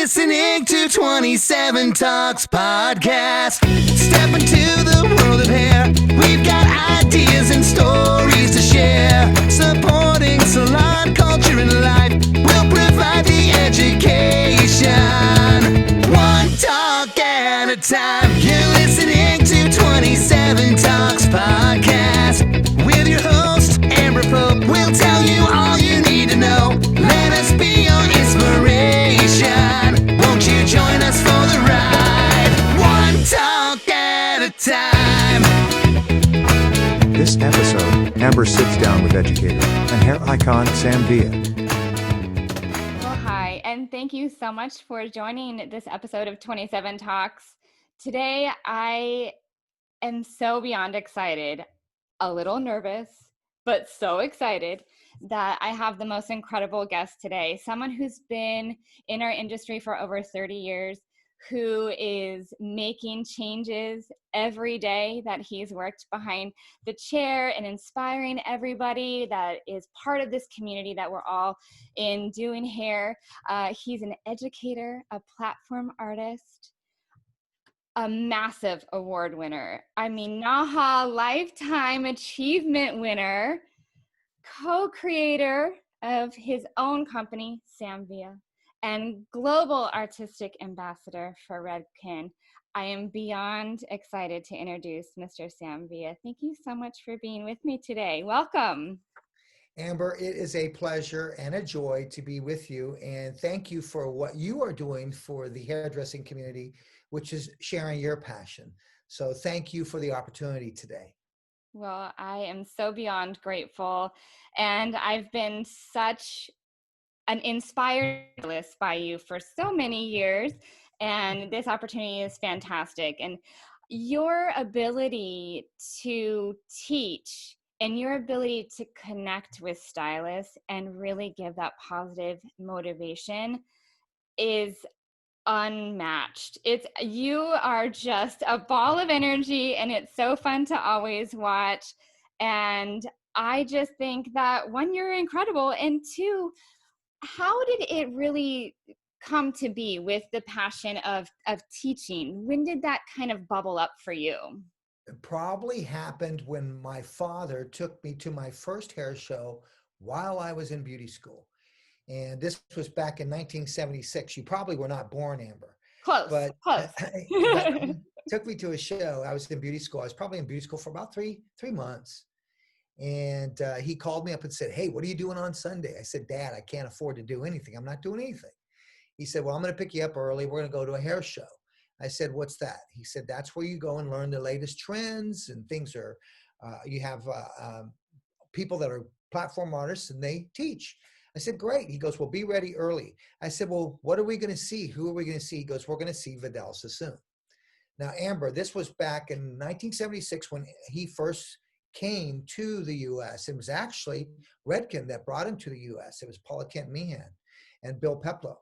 listening to 27 Talks Podcast. Step into the world of hair. We've got ideas and stories to share. Supporting salon culture and life. We'll provide the education. One talk at a time. You're listening to 27 Talks Podcast. With your host, Amber Pope. We'll tell you all you need to know. Let us be your inspiration. Won't you join us for the ride? One talk at a time. This episode, Amber sits down with educator and hair icon Sam Villa. Well, hi, and thank you so much for joining this episode of 27 Talks. Today, I am so beyond excited, a little nervous, but so excited that I have the most incredible guest today, someone who's been in our industry for over 30 years, who is making changes every day that he's worked behind the chair and inspiring everybody that is part of this community that we're all in doing hair. He's an educator, a platform artist, a massive award winner. I mean, NAHA Lifetime Achievement winner, co-creator of his own company, Sam Villa, and global artistic ambassador for Redken. I am beyond excited to introduce Mr. Sam Villa. Thank you so much for being with me today. Welcome. Amber, it is a pleasure and a joy to be with you, and thank you for what you are doing for the hairdressing community, which is sharing your passion. So thank you for the opportunity today. Well, I am so beyond grateful, and I've been such an inspired list by you for so many years, and this opportunity is fantastic. And your ability to teach and your ability to connect with stylists and really give that positive motivation is unmatched. You are just a ball of energy, and it's so fun to always watch. And I just think that, one, you're incredible, and two, how did it really come to be with the passion of teaching? When did that kind of bubble up for you? It probably happened when my father took me to my first hair show while I was in beauty school. And this was back in 1976. You probably were not born, Amber. Close. But he took me to a show. I was in beauty school. I was probably in beauty school for about three months. And he called me up and said, "Hey, what are you doing on Sunday?" I said, "Dad, I can't afford to do anything. I'm not doing anything." He said, "Well, I'm going to pick you up early. We're going to go to a hair show." I said, "What's that?" He said, "That's where you go and learn the latest trends and things are, you have people that are platform artists and they teach." I said, "Great." He goes, "Well, be ready early." I said, "Well, what are we going to see? Who are we going to see?" He goes, "We're going to see Vidal Sassoon." Now, Amber, this was back in 1976 when he first came to the U.S. It was actually Redken that brought him to the U.S. It was Paula Kent Meehan and Bill Peplow.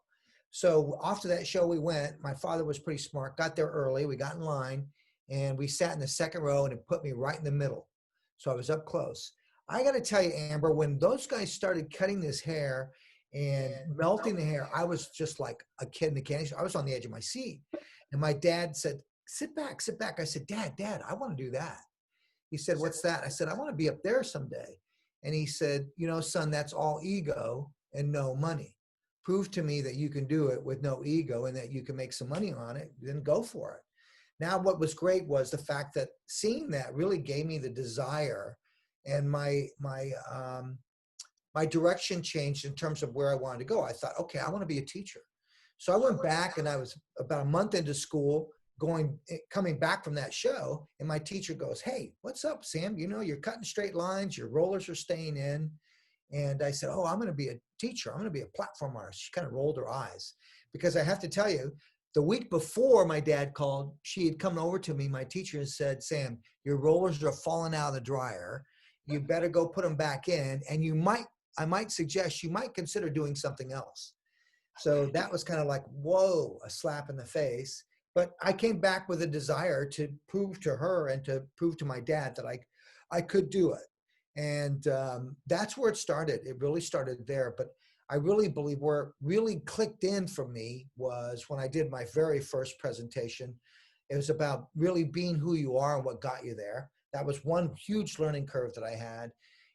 So after that show we went. My father was pretty smart, got there early. We got in line, and we sat in the second row, and it put me right in the middle. So I was up close. I got to tell you, Amber, when those guys started cutting this hair and melting the hair, I was just like a kid in the candy store. I was on the edge of my seat. And my dad said, sit back, sit back. I said, Dad, I want to do that." He said, "What's that?" I said, "I want to be up there someday." And he said, "You know, son, that's all ego and no money. Prove to me that you can do it with no ego and that you can make some money on it, then go for it." Now, what was great was the fact that seeing that really gave me the desire, and my direction changed in terms of where I wanted to go. I thought, okay, I want to be a teacher. So I went back, and I was about a month into school, coming back from that show, and my teacher goes, "Hey, what's up, Sam? You know, you're cutting straight lines, your rollers are staying in." And I said, "Oh, I'm going to be a teacher. I'm going to be a platform artist." She kind of rolled her eyes, because I have to tell you, the week before my dad called, she had come over to me, my teacher, and said, "Sam, your rollers are falling out of the dryer. You better go put them back in. And I might suggest you might consider doing something else." So that was kind of like, whoa, a slap in the face. But I came back with a desire to prove to her and to prove to my dad that I could do it. And that's where it started. It really started there. But I really believe where it really clicked in for me was when I did my very first presentation. It was about really being who you are and what got you there. That was one huge learning curve that I had.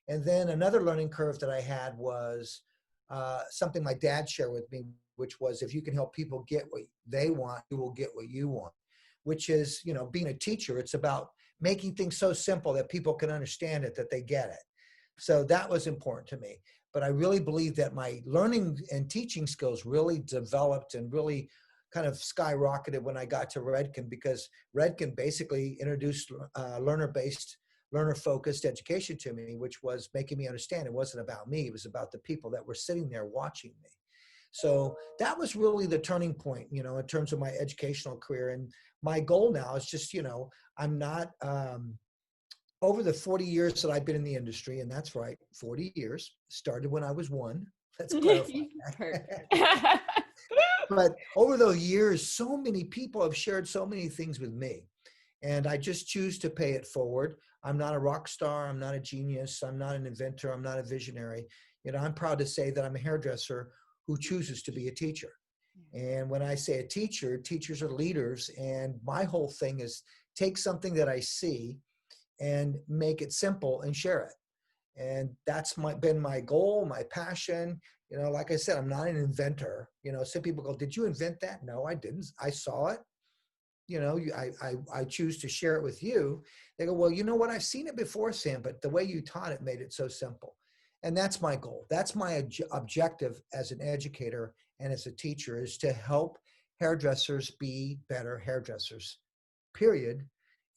And then another learning curve that I had was something my dad shared with me, which was if you can help people get what they want, you will get what you want, which is, being a teacher, it's about making things so simple that people can understand it, that they get it. So that was important to me. But I really believe that my learning and teaching skills really developed and really kind of skyrocketed when I got to Redken, because Redken basically introduced learner-based, learner-focused education to me, which was making me understand it wasn't about me, it was about the people that were sitting there watching me. So that was really the turning point, in terms of my educational career. And my goal now is just, I'm not, over the 40 years that I've been in the industry, and that's right, 40 years, started when I was one. Let's clarify Perfect. that. But over those years, so many people have shared so many things with me. And I just choose to pay it forward. I'm not a rock star. I'm not a genius. I'm not an inventor. I'm not a visionary. I'm proud to say that I'm a hairdresser who chooses to be a teacher. And when I say a teacher, teachers are leaders. And my whole thing is take something that I see and make it simple and share it. And that's been my goal, my passion. Like I said, I'm not an inventor. Some people go, did you invent that? No, I didn't. I saw it. I choose to share it with you. They go, well, you know what? I've seen it before, Sam, but the way you taught it made it so simple. And that's my goal. That's my objective as an educator and as a teacher, is to help hairdressers be better hairdressers, period.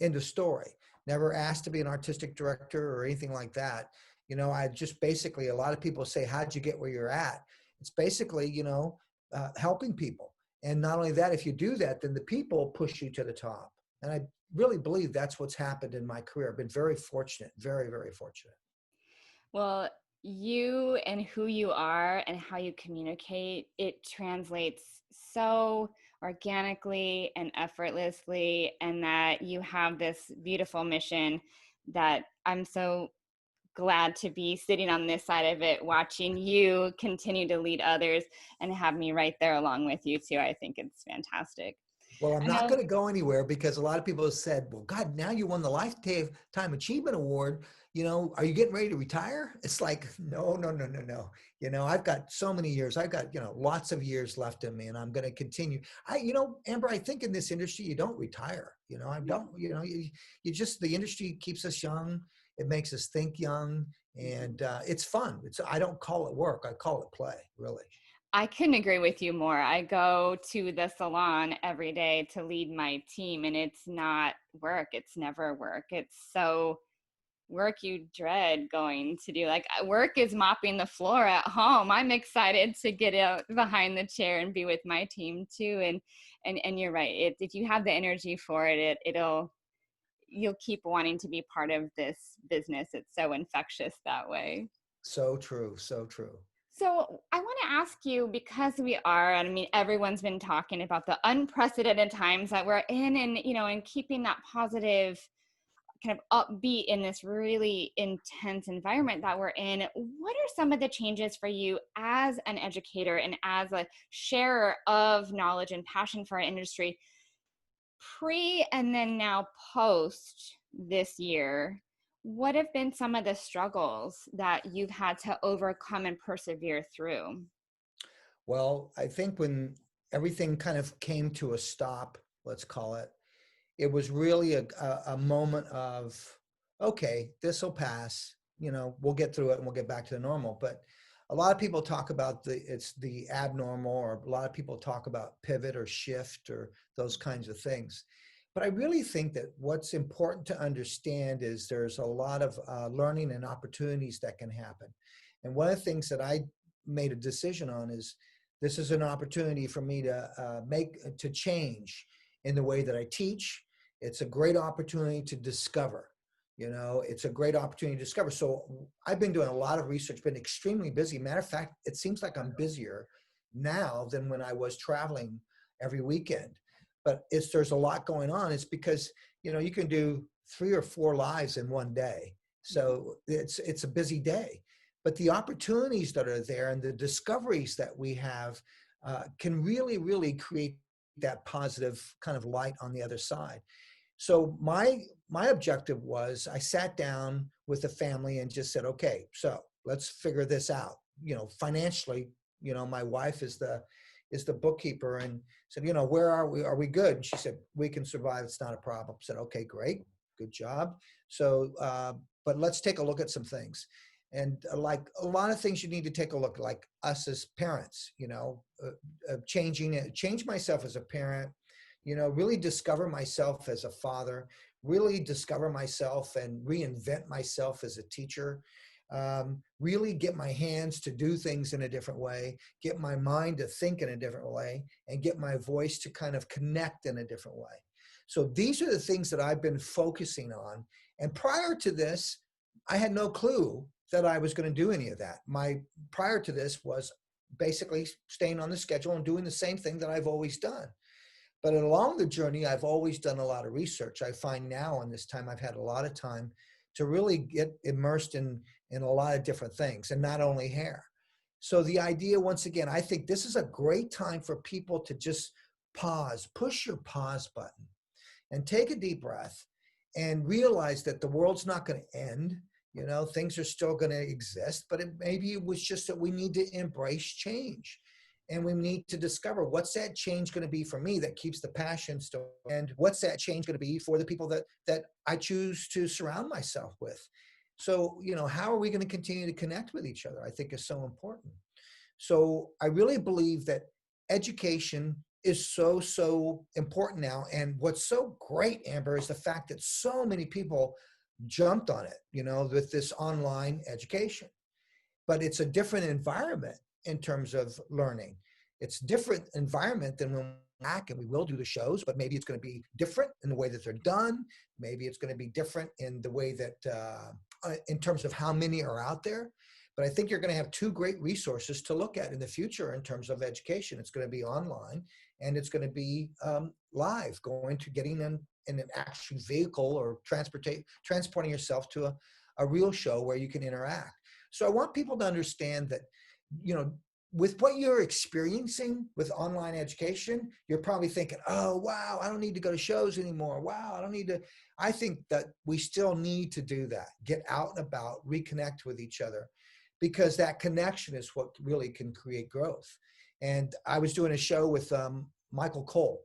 End of story. Never asked to be an artistic director or anything like that. I just basically, a lot of people say, how'd you get where you're at? It's basically, helping people. And not only that, if you do that, then the people push you to the top. And I really believe that's what's happened in my career. I've been very fortunate, very, very fortunate. Well, you and who you are and how you communicate, it translates so organically and effortlessly, and that you have this beautiful mission that I'm so glad to be sitting on this side of it, watching you continue to lead others and have me right there along with you too. I think it's fantastic. Well, I'm I not know. going to go anywhere, because a lot of people have said, well, God, now you won the Lifetime Achievement Award. Are you getting ready to retire? It's like, no, no, no, no, no. I've got so many years. I've got, lots of years left in me, and I'm going to continue. Amber, I think in this industry, you don't retire. I don't, you just, the industry keeps us young. It makes us think young, and it's fun. I don't call it work. I call it play, really. I couldn't agree with you more. I go to the salon every day to lead my team, and it's not work. It's never work. It's so work you dread going to do. Like, work is mopping the floor at home. I'm excited to get out behind the chair and be with my team too. And you're right. If you have the energy for it, you'll keep wanting to be part of this business. It's so infectious that way. So true. So true. So I want to ask you, because we are, and I mean, everyone's been talking about the unprecedented times that we're in, and keeping that positive kind of upbeat in this really intense environment that we're in. What are some of the changes for you as an educator and as a sharer of knowledge and passion for our industry, pre and then now post this year? What have been some of the struggles that you've had to overcome and persevere through? Well, I think when everything kind of came to a stop, let's call it, it was really a moment of, okay, this will pass, we'll get through it and we'll get back to the normal. But a lot of people talk about it's the abnormal, or a lot of people talk about pivot or shift or those kinds of things. But I really think that what's important to understand is there's a lot of learning and opportunities that can happen. And one of the things that I made a decision on is this is an opportunity for me to change in the way that I teach. It's a great opportunity to discover. It's a great opportunity to discover. So I've been doing a lot of research, been extremely busy. Matter of fact, it seems like I'm busier now than when I was traveling every weekend. But there's a lot going on. It's because, you can do 3 or 4 lives in one day. So it's a busy day. but the opportunities that are there and the discoveries that we have can really, really create that positive kind of light on the other side. So my objective was I sat down with the family and just said, okay, so let's figure this out. Financially, my wife is the bookkeeper and said, where are we? Are we good? And she said, we can survive. It's not a problem. I said, okay, great, good job. So, but let's take a look at some things. And like a lot of things you need to take a look, like us as parents, change myself as a parent, really discover myself as a father, really discover myself and reinvent myself as a teacher, really get my hands to do things in a different way, get my mind to think in a different way, and get my voice to kind of connect in a different way. So these are the things that I've been focusing on. And prior to this, I had no clue that I was going to do any of that. Prior to this was basically staying on the schedule and doing the same thing that I've always done. But along the journey, I've always done a lot of research. I find now in this time, I've had a lot of time to really get immersed in a lot of different things, and not only hair. So the idea, once again, I think this is a great time for people to just pause, push your pause button and take a deep breath and realize that the world's not going to end. Things are still going to exist, but maybe it was just that we need to embrace change. And we need to discover what's that change going to be for me that keeps the passion still, and what's that change going to be for the people that I choose to surround myself with. So, how are we going to continue to connect with each other? I think is so important. So I really believe that education is so important now. And what's so great, Amber, is the fact that so many people jumped on it, with this online education. But it's a different environment in terms of learning. It's different environment than when we're back, and we will do the shows, but maybe it's going to be different in the way that they're done. Maybe it's going to be different in the way that, in terms of how many are out there. But I think you're going to have two great resources to look at in the future in terms of education. It's going to be online, and it's going to be live, going to getting in an actual vehicle or transporting yourself to a real show where you can interact. So I want people to understand that, with what you're experiencing with online education, you're probably thinking, oh, wow, I don't need to go to shows anymore. Wow, I don't need to. I think that we still need to do that. Get out and about, reconnect with each other, because that connection is what really can create growth. And I was doing a show with Michael Cole,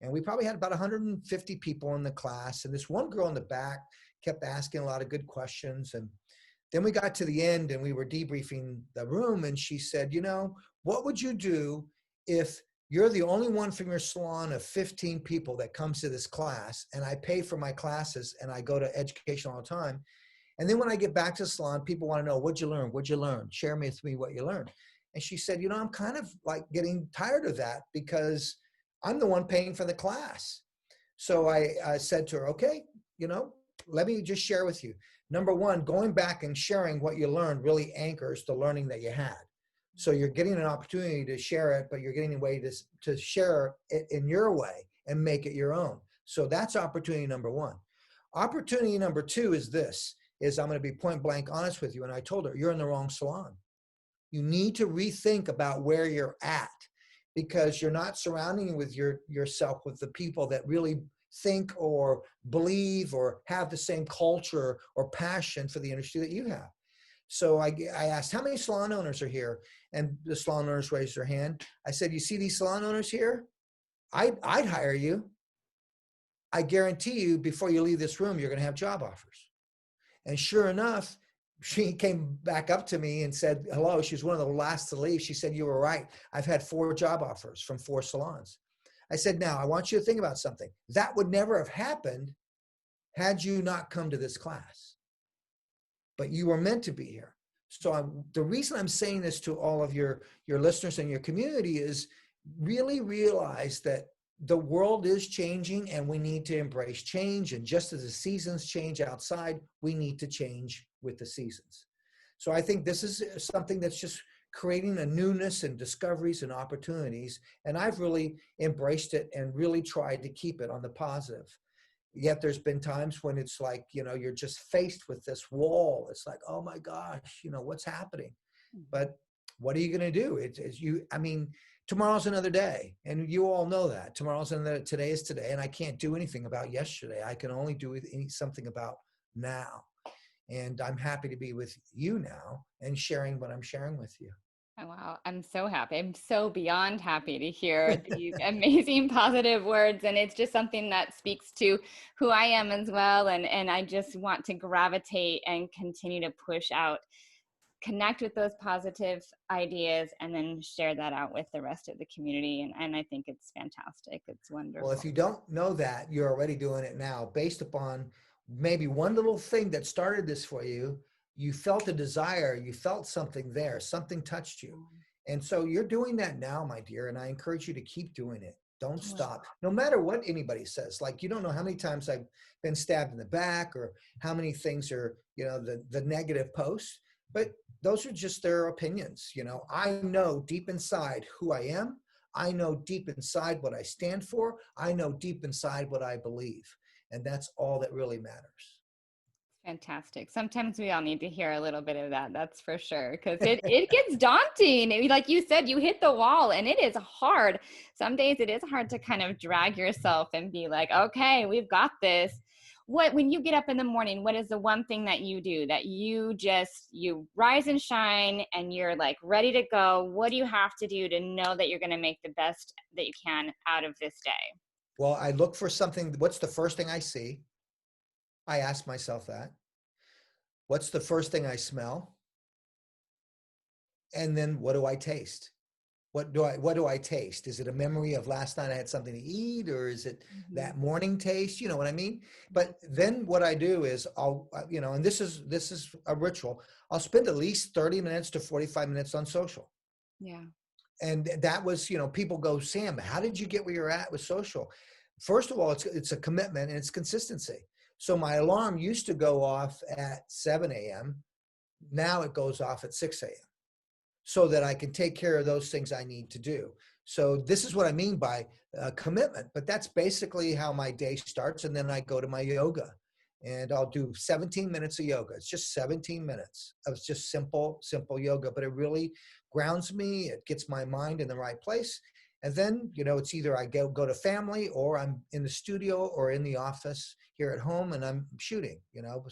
and we probably had about 150 people in the class. And this one girl in the back kept asking a lot of good questions. And then we got to the end and we were debriefing the room, and she said, what would you do if you're the only one from your salon of 15 people that comes to this class, and I pay for my classes and I go to education all the time. And then when I get back to the salon, people want to know, what'd you learn? What'd you learn? Share with me what you learned. And she said, I'm kind of like getting tired of that because I'm the one paying for the class. So I said to her, okay, let me just share with you. Number one, going back and sharing what you learned really anchors the learning that you had. So you're getting an opportunity to share it, but you're getting a way to share it in your way and make it your own. So that's opportunity number one. Opportunity number two is this, I'm going to be point blank honest with you. And I told her, you're in the wrong salon. You need to rethink about where you're at, because you're not surrounding with yourself with the people that really think or believe or have the same culture or passion for the industry that you have. So I asked, how many salon owners are here? And the salon owners raised their hand. I said, you see these salon owners here? I'd hire you. I guarantee you, before you leave this room, you're going to have job offers. And sure enough, she came back up to me and said, hello. She was one of the last to leave. She said, you were right. I've had 4 job offers from 4 salons. I said, now I want you to think about something. That would never have happened had you not come to this class. But you were meant to be here. So the reason I'm saying this to all of your listeners and your community is really realize that the world is changing and we need to embrace change. And just as the seasons change outside, we need to change with the seasons. So I think this is something that's just creating a newness and discoveries and opportunities. And I've really embraced it and really tried to keep it on the positive. Yet there's been times when it's like, you're just faced with this wall. It's like, oh my gosh, what's happening? But what are you going to do? Tomorrow's another day. And you all know that today is today. And I can't do anything about yesterday. I can only do something about now. And I'm happy to be with you now and sharing what I'm sharing with you. Oh, wow. I'm so happy. I'm so beyond happy to hear these amazing positive words. And it's just something that speaks to who I am as well. And I just want to gravitate and continue to push out, connect with those positive ideas, and then share that out with the rest of the community. And I think it's fantastic. It's wonderful. Well, if you don't know that, you're already doing it now based upon maybe one little thing that started this for you. You felt a desire, you felt something there, something touched you. And so you're doing that now, my dear, and I encourage you to keep doing it. Don't stop, no matter what anybody says. Like, you don't know how many times I've been stabbed in the back or how many things are, the negative posts, but those are just their opinions. I know deep inside who I am. I know deep inside what I stand for. I know deep inside what I believe. And that's all that really matters. Fantastic. Sometimes we all need to hear a little bit of that. That's for sure. Because it gets daunting. Like you said, you hit the wall and it is hard. Some days it is hard to kind of drag yourself and be like, okay, we've got this. When you get up in the morning, what is the one thing that you do that you rise and shine and you're like ready to go? What do you have to do to know that you're going to make the best that you can out of this day? Well, I look for something. What's the first thing I see? I ask myself that. What's the first thing I smell? And then what do I taste? What do I taste? Is it a memory of last night I had something to eat, or is it that morning taste? You know what I mean? But then what I do is and this is a ritual. I'll spend at least 30 minutes to 45 minutes on social. Yeah. And that was, people go, Sam, how did you get where you're at with social? First of all, it's a commitment and it's consistency. So my alarm used to go off at 7 a.m. Now it goes off at 6 a.m. so that I can take care of those things I need to do. So this is what I mean by commitment, but that's basically how my day starts. And then I go to my yoga and I'll do 17 minutes of yoga. It's just 17 minutes of just simple yoga, but it really grounds me. It gets my mind in the right place. And then, it's either I go to family, or I'm in the studio or in the office here at home and I'm shooting,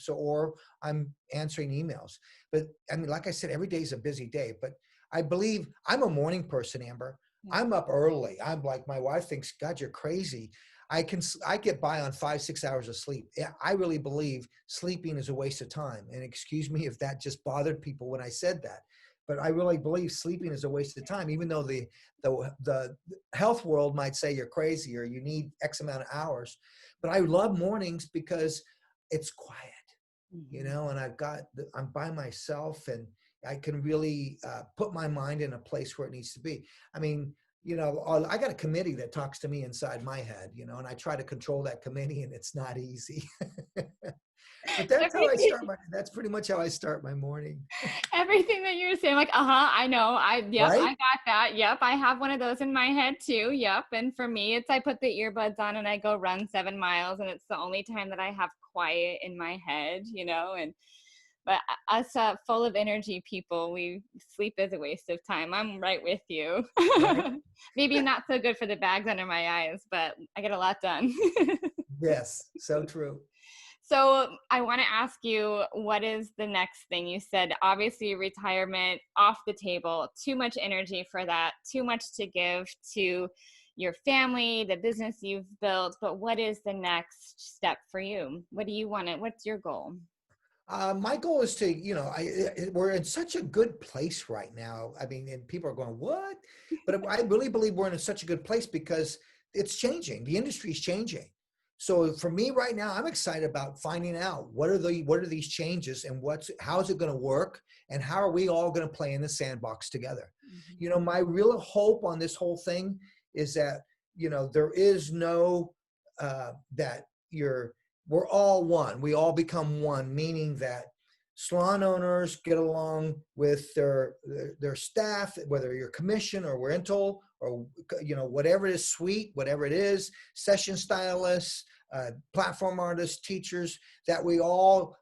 or I'm answering emails. But like I said, every day is a busy day, but I believe I'm a morning person, Amber. Yeah. I'm up early. I'm like, my wife thinks, God, you're crazy. I get by on 5-6 hours of sleep. I really believe sleeping is a waste of time. And excuse me if that just bothered people when I said that. But I really believe sleeping is a waste of time, even though the health world might say you're crazy or you need X amount of hours. But I love mornings because it's quiet, and I'm by myself and I can really put my mind in a place where it needs to be. I got a committee that talks to me inside my head, and I try to control that committee, and it's not easy. But that's pretty much how I start my morning. Everything that you're saying, like, I know. Right? I got that. Yep. I have one of those in my head too. Yep. And for me, I put the earbuds on and I go run 7 miles, and it's the only time that I have quiet in my head, but us full of energy people, sleep is a waste of time. I'm right with you. Right. Maybe not so good for the bags under my eyes, but I get a lot done. Yes, so true. So I want to ask you, what is the next thing? You said, obviously, retirement off the table, too much energy for that, too much to give to your family, the business you've built. But what is the next step for you? What do you want to, what's your goal? My goal is to, we're in such a good place right now. And people are going, what? But I really believe we're in such a good place because it's changing. The industry is changing. So for me right now, I'm excited about finding out what are these changes and how is it going to work and how are we all going to play in the sandbox together? Mm-hmm. My real hope on this whole thing is that, there is no, we're all one. We all become one, meaning that salon owners get along with their staff, whether you're commission or rental or, whatever it is, suite, whatever it is, session stylists, platform artists, teachers, that we all,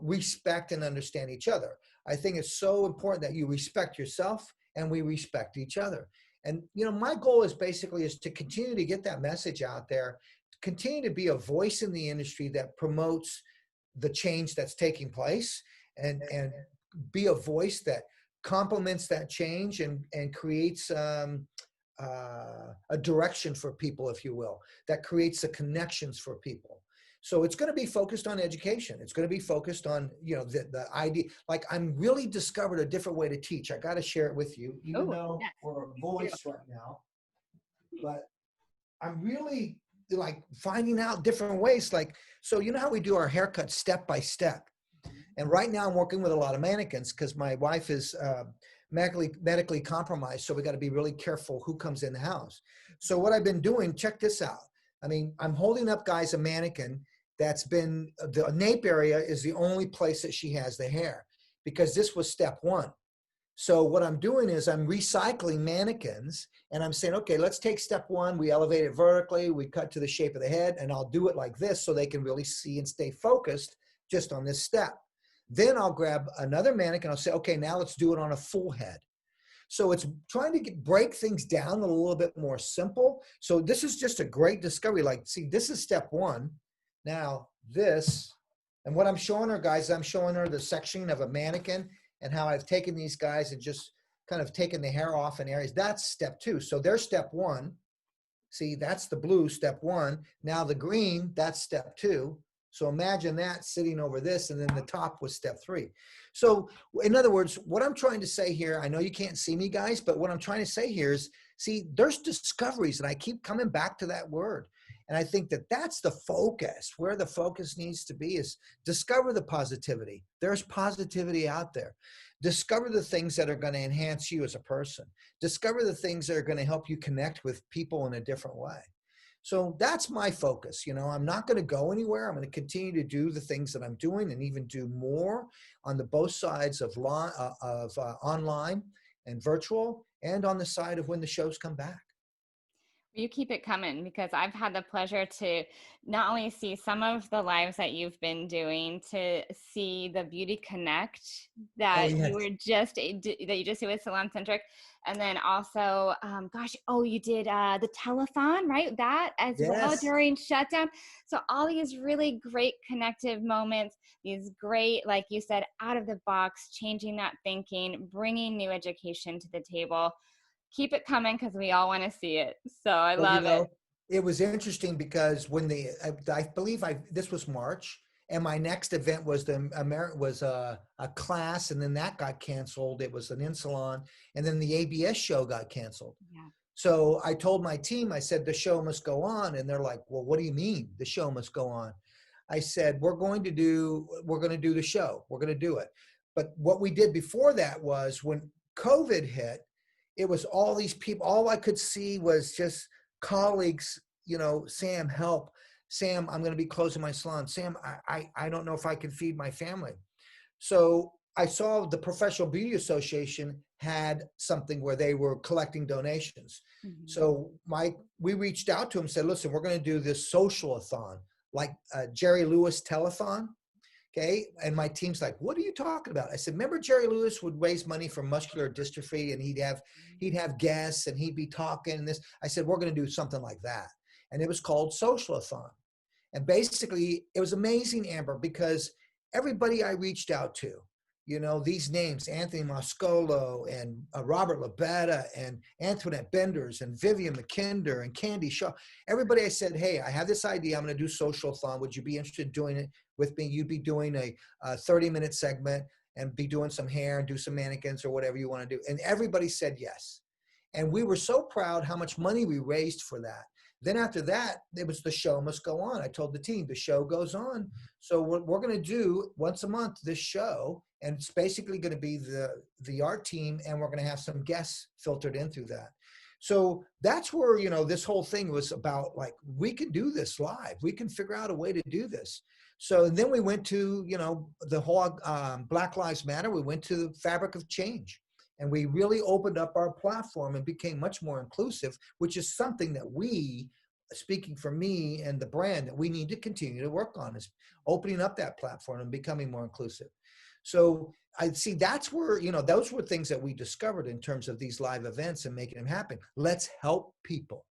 respect and understand each other. I think it's so important that you respect yourself and we respect each other. And, my goal is basically is to continue to get that message out there, continue to be a voice in the industry that promotes the change that's taking place, and be a voice that complements that change and creates a direction for people, if you will, that creates the connections for people. So it's going to be focused on education. It's going to be focused on, the idea. Like, I'm really discovered a different way to teach. I got to share it with you, even though yes, we're a please voice right now. But I'm really like finding out different ways. Like, so how we do our haircut step by step. And right now I'm working with a lot of mannequins because my wife is medically compromised. So we got to be really careful who comes in the house. So what I've been doing, check this out. I mean, I'm holding up, guys, a mannequin that's been, the nape area is the only place that she has the hair, because this was step one. So what I'm doing is I'm recycling mannequins, and I'm saying, okay, let's take step one. We elevate it vertically. We cut to the shape of the head, and I'll do it like this so they can really see and stay focused just on this step. Then I'll grab another mannequin. I'll say, okay, now let's do it on a full head. So it's trying to break things down a little bit more simple. So this is just a great discovery. Like, see, this is step one. Now this, and what I'm showing her, guys, I'm showing her the sectioning of a mannequin and how I've taken these guys and just kind of taken the hair off in areas. That's step two. So there's step one. See, that's the blue, step one. Now the green, that's step two. So imagine that sitting over this, and then the top was step three. So in other words, what I'm trying to say here, I know you can't see me, guys, but what I'm trying to say here is, see, there's discoveries, and I keep coming back to that word. And I think that that's the focus. Where the focus needs to be is discover the positivity. There's positivity out there. Discover the things that are going to enhance you as a person. Discover the things that are going to help you connect with people in a different way. So that's my focus. I'm not going to go anywhere. I'm going to continue to do the things that I'm doing, and even do more on the both sides of online and virtual, and on the side of when the shows come back. You keep it coming, because I've had the pleasure to not only see some of the lives that you've been doing, to see the Beauty Connect that yes. you were just that you just did with Salon Centric, and then also, you did the telethon, right? That as well Yes. during shutdown. So all these really great connective moments, these great, like you said, out of the box, changing that thinking, bringing new education to the table. Keep it coming, because we all want to see it. So I love it. It was interesting because when I believe this was March, and my next event was a class, and then that got canceled. It was an in-salon, and then the ABS show got canceled. Yeah. So I told my team, I said, the show must go on. And they're like, well, what do you mean the show must go on? I said, we're going to do the show. We're going to do it. But what we did before that was, when COVID hit, it was all these people. All I could see was just colleagues, Sam, help. Sam, I'm going to be closing my salon. Sam, I don't know if I can feed my family. So I saw the Professional Beauty Association had something where they were collecting donations. Mm-hmm. So we reached out to them and said, listen, we're going to do this social-a-thon, like Jerry Lewis telethon. Okay. And my team's like, what are you talking about? I said, remember Jerry Lewis would raise money for muscular dystrophy, and he'd have guests, and he'd be talking and this. I said, we're going to do something like that. And it was called Social-a-thon. And basically it was amazing, Amber, because everybody I reached out to, these names, Anthony Moscolo and Robert Labetta and Antoinette Benders and Vivian McKinder and Candy Shaw, everybody, I said, hey, I have this idea. I'm going to do Social-a-thon. Would you be interested in doing it with me? You'd be doing a 30-minute segment and be doing some hair and do some mannequins or whatever you want to do. And everybody said yes. And we were so proud how much money we raised for that. Then after that, it was the show must go on. I told the team, the show goes on. So we're going to do once a month this show, and it's basically going to be the art team, and we're going to have some guests filtered in through that. So that's where, this whole thing was about, like, we can do this live. We can figure out a way to do this. So then we went to, the whole Black Lives Matter. We went to the fabric of change. And we really opened up our platform and became much more inclusive, which is something that we speaking for me and the brand, that we need to continue to work on is opening up that platform and becoming more inclusive. So I see that's where, those were things that we discovered in terms of these live events and making them happen. Let's help people.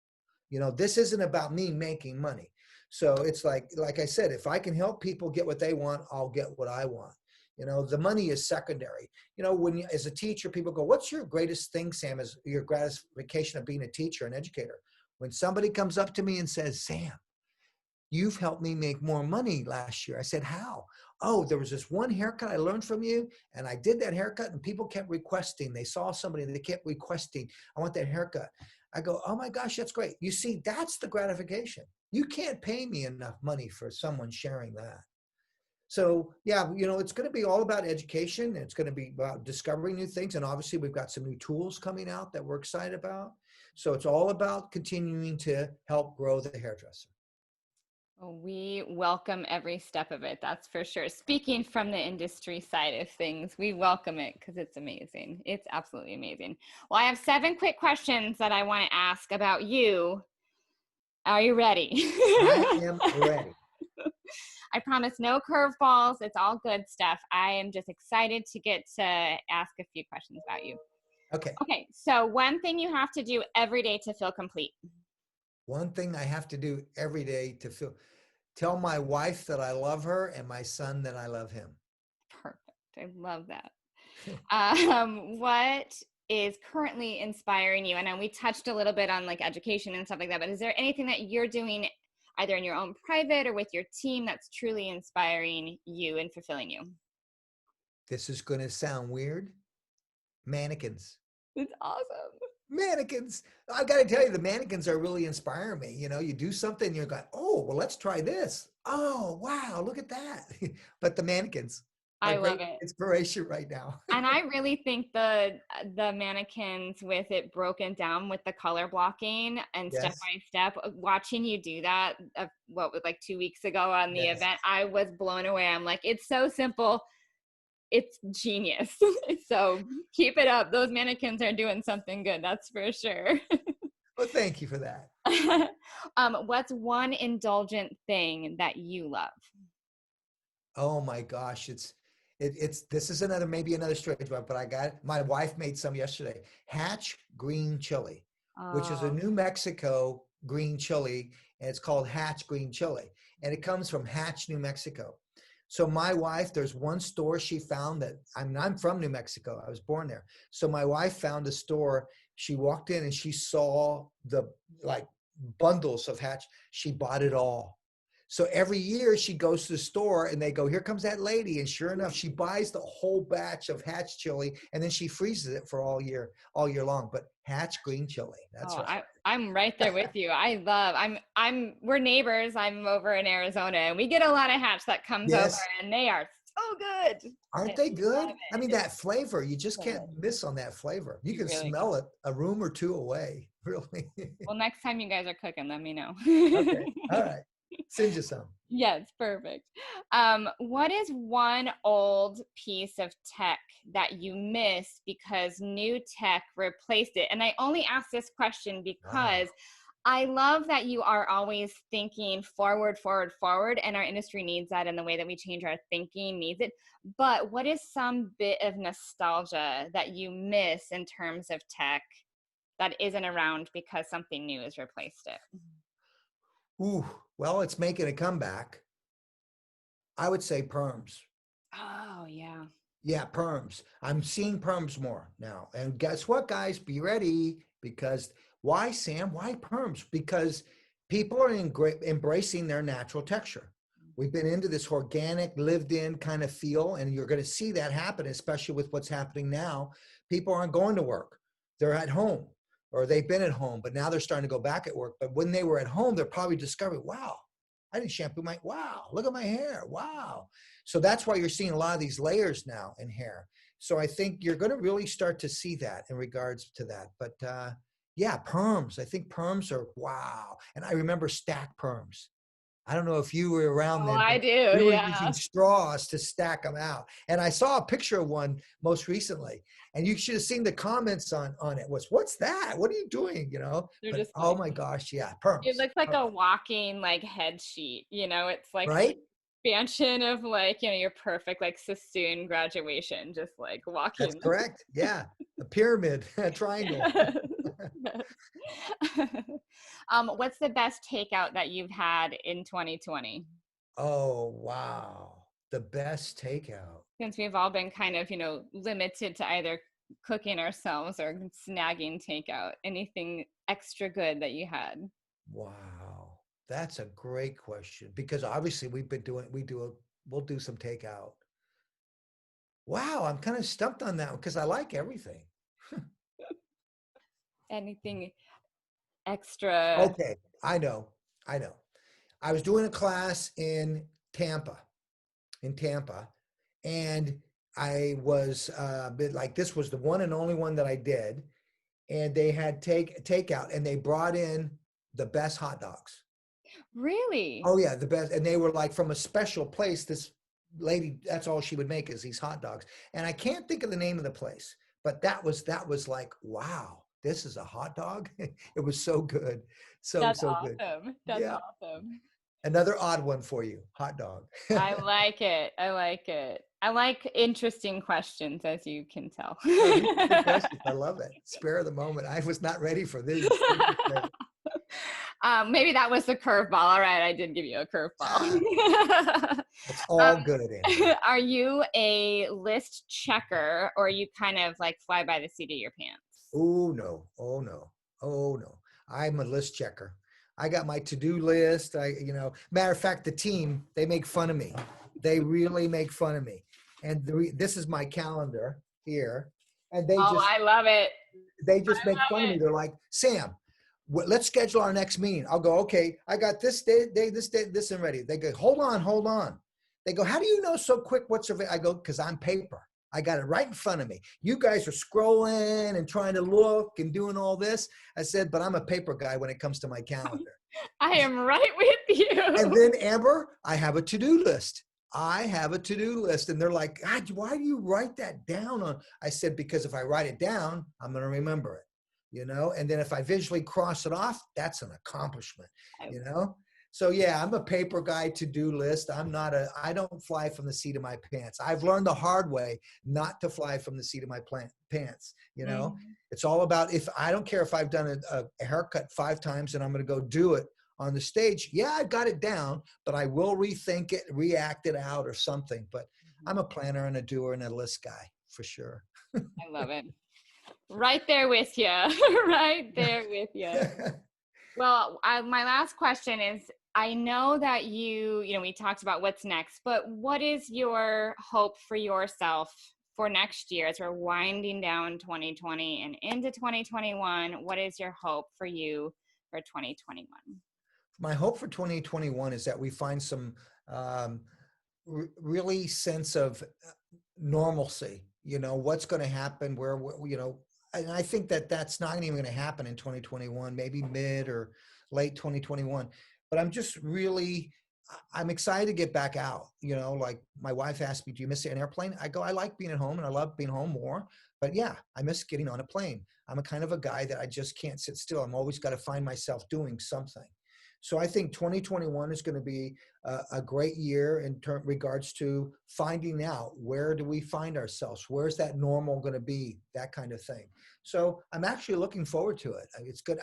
This isn't about me making money. So it's like I said, if I can help people get what they want, I'll get what I want. The money is secondary. When as a teacher, people go, what's your greatest thing, Sam, is your gratification of being a teacher and educator? When somebody comes up to me and says, Sam, you've helped me make more money last year. I said, how? Oh, there was this one haircut I learned from you, and I did that haircut, and people kept requesting. They saw somebody and they kept requesting, I want that haircut. I go, oh my gosh, that's great. You see, that's the gratification. You can't pay me enough money for someone sharing that. So yeah, it's going to be all about education. It's going to be about discovering new things. And obviously we've got some new tools coming out that we're excited about. So it's all about continuing to help grow the hairdresser. Well, we welcome every step of it, that's for sure. Speaking from the industry side of things, we welcome it because it's amazing. It's absolutely amazing. Well, I have 7 quick questions that I want to ask about you. Are you ready? I am ready. I promise no curveballs. It's all good stuff. I am just excited to get to ask a few questions about you. Okay. Okay. So one thing you have to do every day to feel complete. One thing I have to do every day to tell my wife that I love her and my son that I love him. Perfect. I love that. What is currently inspiring you? I know we touched a little bit on like education and stuff like that, but is there anything that you're doing either in your own private or with your team that's truly inspiring you and fulfilling you? This is going to sound weird. Mannequins. It's awesome. Mannequins. I got to tell you, the mannequins are really inspiring me. You do something, you're going, oh, well, let's try this. Oh, wow, look at that. But the mannequins I are love great it. inspiration right now. And I really think the mannequins with it broken down with the color blocking and step Yes. by step, watching you do that, what was like 2 weeks ago on the Yes. event, I was blown away. I'm like, it's so simple. It's genius. So keep it up. Those mannequins are doing something good. That's for sure. Well, thank you for that. What's one indulgent thing that you love? Oh my gosh, it's this is maybe another strange one, but my wife made some yesterday. Hatch green chili, which is a Oh, New Mexico green chili, and it's called Hatch green chili, and it comes from Hatch, New Mexico. So my wife, there's one store she found that I'm from New Mexico. I was born there. So my wife found a store. She walked in and she saw the like bundles of Hatch. She bought it all. So every year she goes to the store and they go, here comes that lady. And sure enough, she buys the whole batch of Hatch chili and then she freezes it for all year long. But Hatch green chili, that's right. I'm right there with you. We're neighbors. I'm over in Arizona and we get a lot of Hatch that comes over Yes. and they are so good. Aren't they good? Love I mean, it. that flavor, you just So can't good. miss on that flavor. You can Really smell it a room or two away, really. Well, next time you guys are cooking, let me know. Okay. All right. Send you some. Yes, perfect. What is one old piece of tech that you miss because new tech replaced it? And I only ask this question Ah. because I love that you are always thinking forward, forward, forward, and our industry needs that, and the way that we change our thinking needs it. But what is some bit of nostalgia that you miss in terms of tech that isn't around because something new has replaced it? Ooh, well, it's making a comeback. I would say perms. Oh, yeah. Yeah, perms. I'm seeing perms more now. And guess what, guys? Be ready because why, Sam? Why perms? Because people are embracing their natural texture. We've been into this organic, lived in kind of feel, and you're going to see that happen, especially with what's happening now. People aren't going to work, they're at home, or they've been at home, but now they're starting to go back at work. But when they were at home, they're probably discovering, wow, I didn't shampoo wow, look at my hair. Wow. So that's why you're seeing a lot of these layers now in hair. So I think you're going to really start to see that in regards to that. But yeah, perms. I think perms are wow. And I remember stack perms. I don't know if you were around Oh, then, I but do. we were Yeah. using straws to stack them out. And I saw a picture of one most recently, and you should have seen the comments on it. What's that? What are you doing? You know? They're But just oh like, my gosh, yeah, it perms, looks like a walking like head sheet, it's like the right? expansion of like, your perfect like Sassoon graduation, just like That's walking. correct. Yeah, a pyramid, a triangle. What's the best takeout that you've had in 2020? Oh wow, the best takeout. Since we've all been kind of, limited to either cooking ourselves or snagging takeout. Anything extra good that you had? Wow, that's a great question because obviously we'll do some takeout. Wow, I'm kind of stumped on that one because I like everything. Anything extra? Okay, I know, I know. I was doing a class Tampa, in Tampa, and I was like this was the one and only one that I did, and they had takeout, and they brought in the best hot dogs. Really? Oh yeah, the best, and they were like from a special place. This lady, that's all she would make is these hot dogs, and I can't think of the name of the place, but that was like, wow, this is a hot dog. It was so good, That's so good. awesome. That's Yeah, awesome. another odd one for you, hot dog. I like it. I like it. I like interesting questions, as you can tell. No, these are good questions. I love it. Spare of the moment. I was not ready for these. These are great. Maybe that was the curveball. All right, I did give you a curveball. It's all good, Amber. Are you a list checker, or you kind of like fly by the seat of your pants? Oh no. Oh no. Oh no. I'm a list checker. I got my to-do list. Matter of fact, the team, they make fun of me. They really make fun of me. And this is my calendar here. And Oh, I love it. they just make Love fun of me. it. They're like, Sam, let's schedule our next meeting. I'll go, okay, I got this day, this and ready. They go, hold on. They go, how do you know so quick what's available? I go, because I'm paper. I got it right in front of me. You guys are scrolling and trying to look and doing all this. I said, but I'm a paper guy when it comes to my calendar. I am right with you. And then Amber, I have a to-do list. And they're like, God, why do you write that down on? I said, because if I write it down, I'm going to remember it, and then if I visually cross it off, that's an accomplishment, you know? So yeah, I'm a paper guy, to-do list. I don't fly from the seat of my pants. I've learned the hard way not to fly from the seat of my pants, Mhm. It's all about, if I don't care if I've done a haircut 5 times and I'm going to go do it on the stage. Yeah, I've got it down, but I will rethink it, react it out or something. But I'm a planner and a doer and a list guy for sure. I love it. Right there with you. Right there with you. Well, my last question is, I know that we talked about what's next, but what is your hope for yourself for next year as we're winding down 2020 and into 2021? What is your hope for you for 2021? My hope for 2021 is that we find some really sense of normalcy, what's going to happen and I think that that's not even going to happen in 2021, maybe mid or late 2021. But I'm excited to get back out. Like my wife asked me, do you miss an airplane? I go, I like being at home and I love being home more. But yeah, I miss getting on a plane. I'm a kind of a guy that I just can't sit still. I'm always got to find myself doing something. So I think 2021 is going to be a great year in regards to finding out, where do we find ourselves? Where's that normal going to be? That kind of thing. So I'm actually looking forward to it. It's good.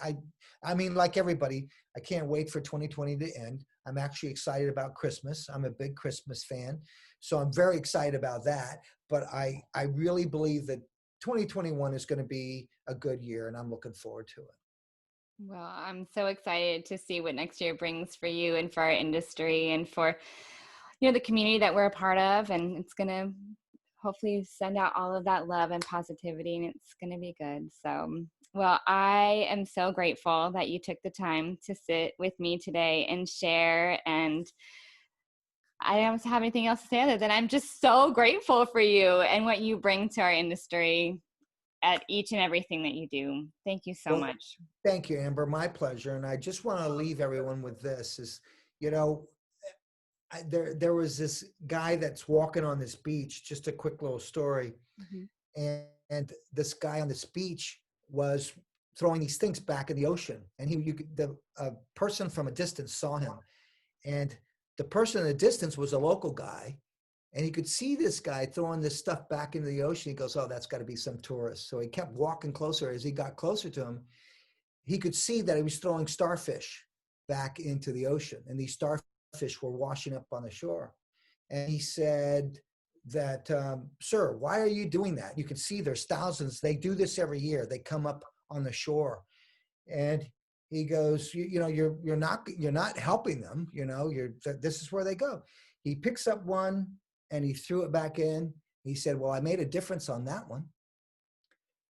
I mean, like everybody, I can't wait for 2020 to end. I'm actually excited about Christmas. I'm a big Christmas fan. So I'm very excited about that. But I really believe that 2021 is going to be a good year, and I'm looking forward to it. Well, I'm so excited to see what next year brings for you and for our industry and for, the community that we're a part of. And it's going to hopefully send out all of that love and positivity, and it's going to be good. So, well, I am so grateful that you took the time to sit with me today and share. And I don't have anything else to say other than I'm just so grateful for you and what you bring to our industry at each and everything that you do. Thank you so much. Thank you, Amber. My pleasure. And I just want to leave everyone with this is, you know, there was this guy that's walking on this beach. Just a quick little story. Mhm. And this guy on this beach was throwing these things back in the ocean, and the person from a distance saw him, and the person in the distance was a local guy, and he could see this guy throwing this stuff back into the ocean. He goes, "Oh, that's got to be some tourist." So he kept walking closer. As he got closer to him, he could see that he was throwing starfish back into the ocean, and these starfish were washing up on the shore. And he said that, "Sir, why are you doing that? You can see there's thousands. They do this every year. They come up on the shore." And he goes, you're not helping them. This is where they go." He picks up one and he threw it back in. He said, "Well, I made a difference on that one."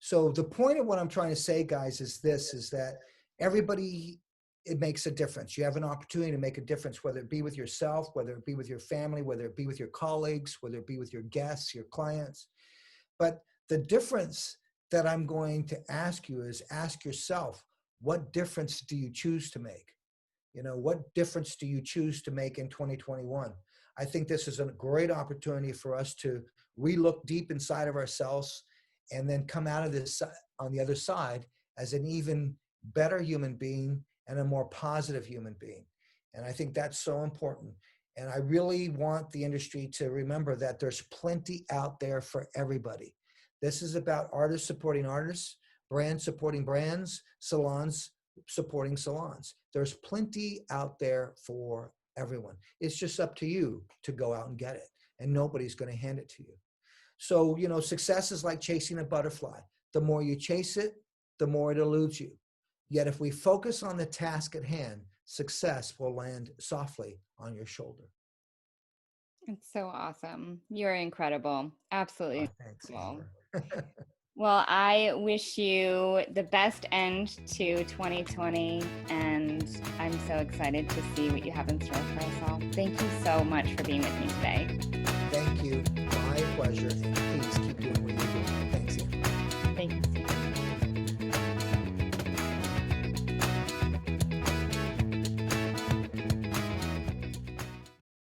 So the point of what I'm trying to say, guys, is that everybody, it makes a difference. You have an opportunity to make a difference, whether it be with yourself, whether it be with your family, whether it be with your colleagues, whether it be with your guests, your clients. But the difference that I'm going to ask you is, ask yourself, what difference do you choose to make? What difference do you choose to make in 2021? I think this is a great opportunity for us to relook deep inside of ourselves and then come out of this on the other side as an even better human being and a more positive human being. And I think that's so important. And I really want the industry to remember that there's plenty out there for everybody. This is about artists supporting artists, brands supporting brands, salons supporting salons. There's plenty out there for everyone. It's just up to you to go out and get it, and nobody's going to hand it to you. So, success is like chasing a butterfly. The more you chase it, the more it eludes you. Yet if we focus on the task at hand, success will land softly on your shoulder. It's so awesome. You're incredible. Absolutely Thanks, incredible. Amber. Well, I wish you the best end to 2020, and I'm so excited to see what you have in store for us all. Thank you so much for being with me today. Thank you. My pleasure. And please keep doing what you're doing.